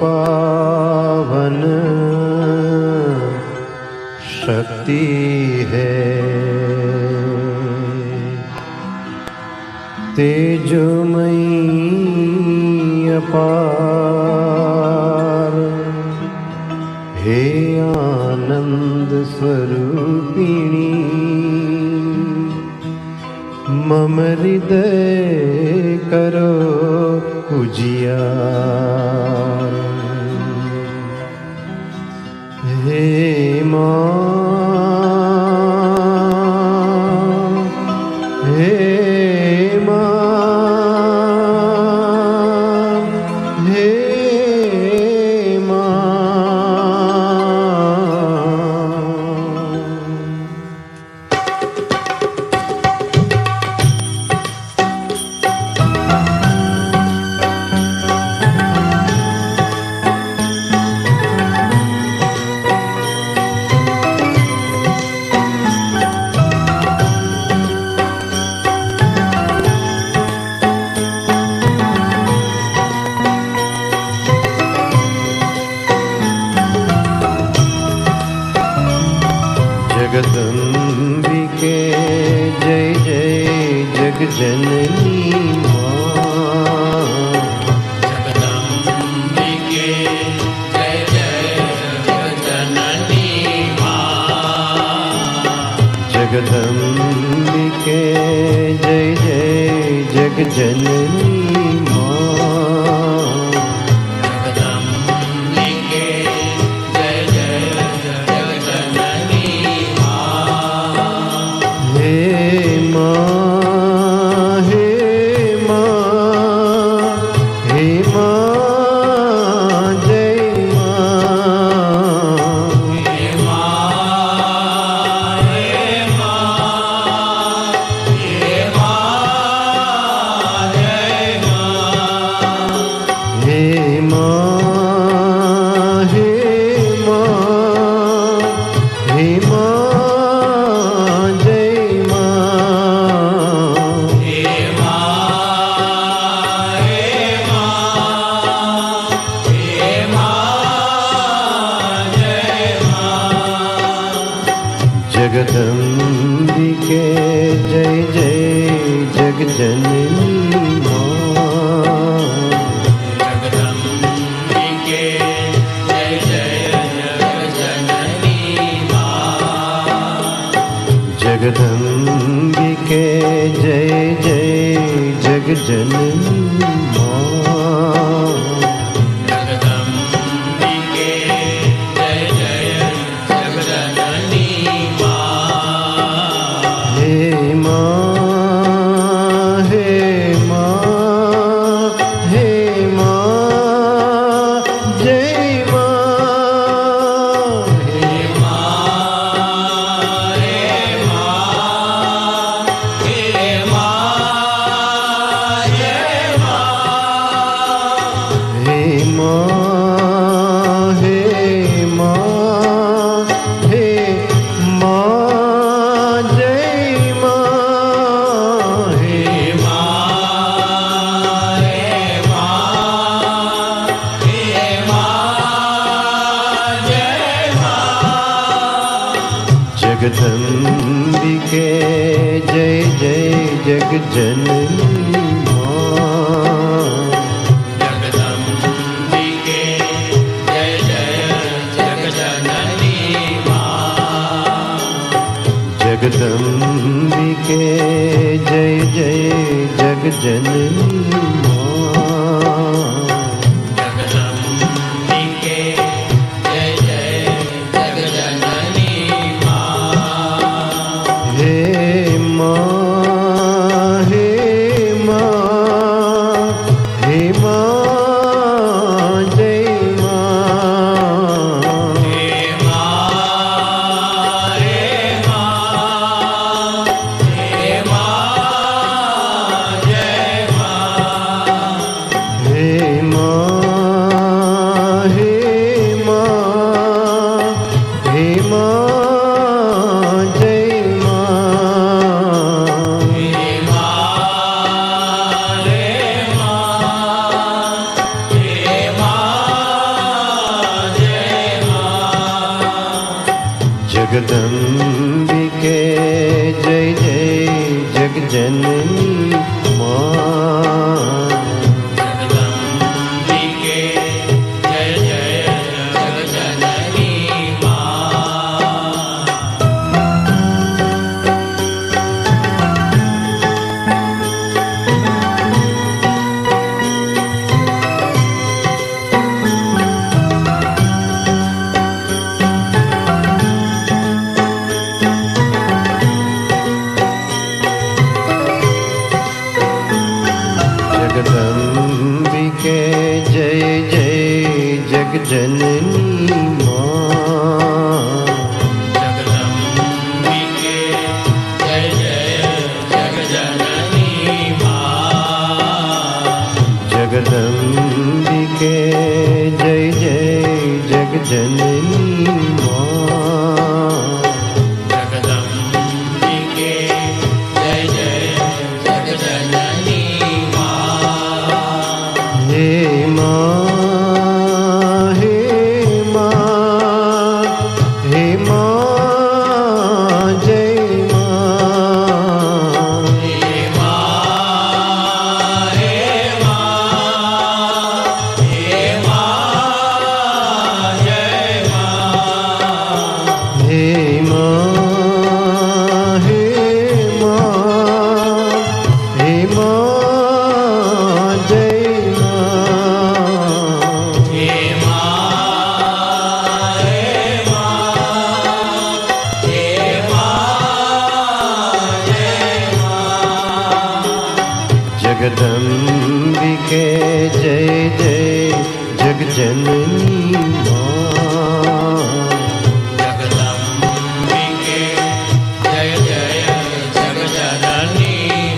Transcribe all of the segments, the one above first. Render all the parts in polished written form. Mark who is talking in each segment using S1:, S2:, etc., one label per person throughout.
S1: पावन शक्ति है। तेजोमयी अपार हे आनंद स्वरूपिणी, मम हृदय करो उजियार। हे माँ, हे माँ, हे माँ। जगदम्बिके जय जय जगजननी माँ।
S2: जगदम्बिके जय जय जगजननी माँ।
S1: जगदम्बिके जय जय जगजननी माँ। जगदम्बिके जय जय जगजननी माँ।
S2: जगदम्बिके जय जय जगजननी माँ।
S1: जगदम्बिके जय जय जगजननी माँ। जगदम्बिके जय जय जगजननी माँ।
S2: जगदम्बिके जय जय जगजननी माँ।
S1: जगदम्बिके जय जय जगजननी माँ। जगदम्बिके जय जय जगजननी माँ।
S2: जगदम्बिके जय जय जगजननी माँ।
S1: जगदम्बिके जय जय जगजननी माँ।
S2: जगदम्बिके जय जय जगजननी माँ।
S1: जगदम्बिके जय जय जगजननी माँ।
S2: जगदम्बिके जय जय जगजननी माँ।
S1: हे माँ, हे माँ, हे माँ जय माँ।
S2: हे माँ, हे माँ, हे माँ जय माँ।
S1: हे माँ, हे माँ, हे माँ जय माँ।
S2: हे माँ, हे माँ, हे माँ जय माँ।
S1: जगदम्बिके जय जय जगजननी माँ।
S2: जगदम्बिके जय जय जगजननी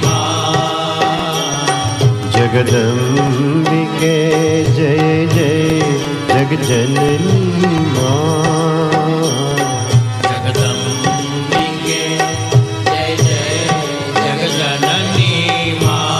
S2: माँ।
S1: जगदम्बिके जय जय जगजननी माँ।
S2: जगदम्बिके जय जय जगजननी माँ।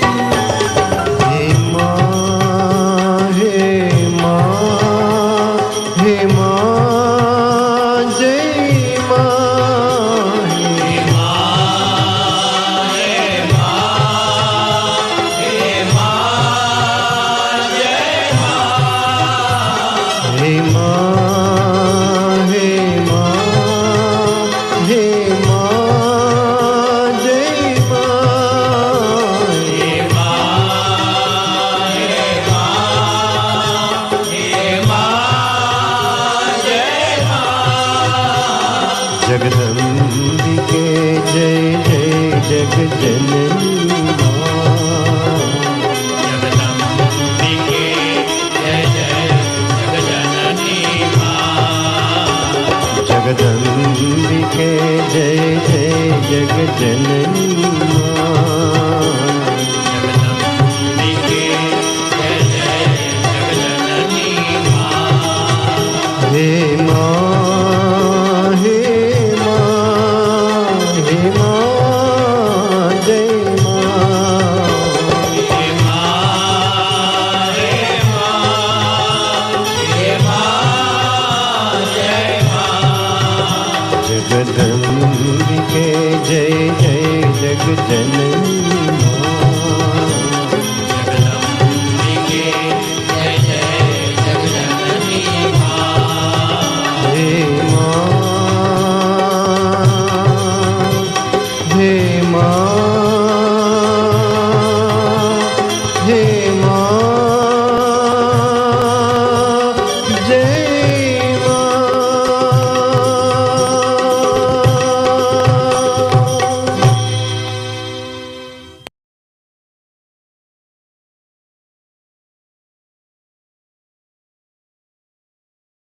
S1: हे माँ, हे माँ, हे माँ जय माँ।
S2: हे माँ, हे माँ, हे माँ जय माँ।
S1: हे माँ, हे माँ, हे माँ जय माँ।
S2: हे माँ, हे माँ, हे माँ जय माँ।
S1: जगदम्बिके जय जय जगजननी माँ।
S2: जगदम्बिके जय जय जगजननी माँ।
S1: जगदम्बिके जय जय जगजननी माँ।
S2: जगदम्बिके जय जय जगजननी माँ।
S1: हे माँ, हे माँ, हे माँ जय माँ।
S2: हे माँ, हे माँ, हे माँ जय माँ।
S1: जगदम्बिके जय जय जगजननी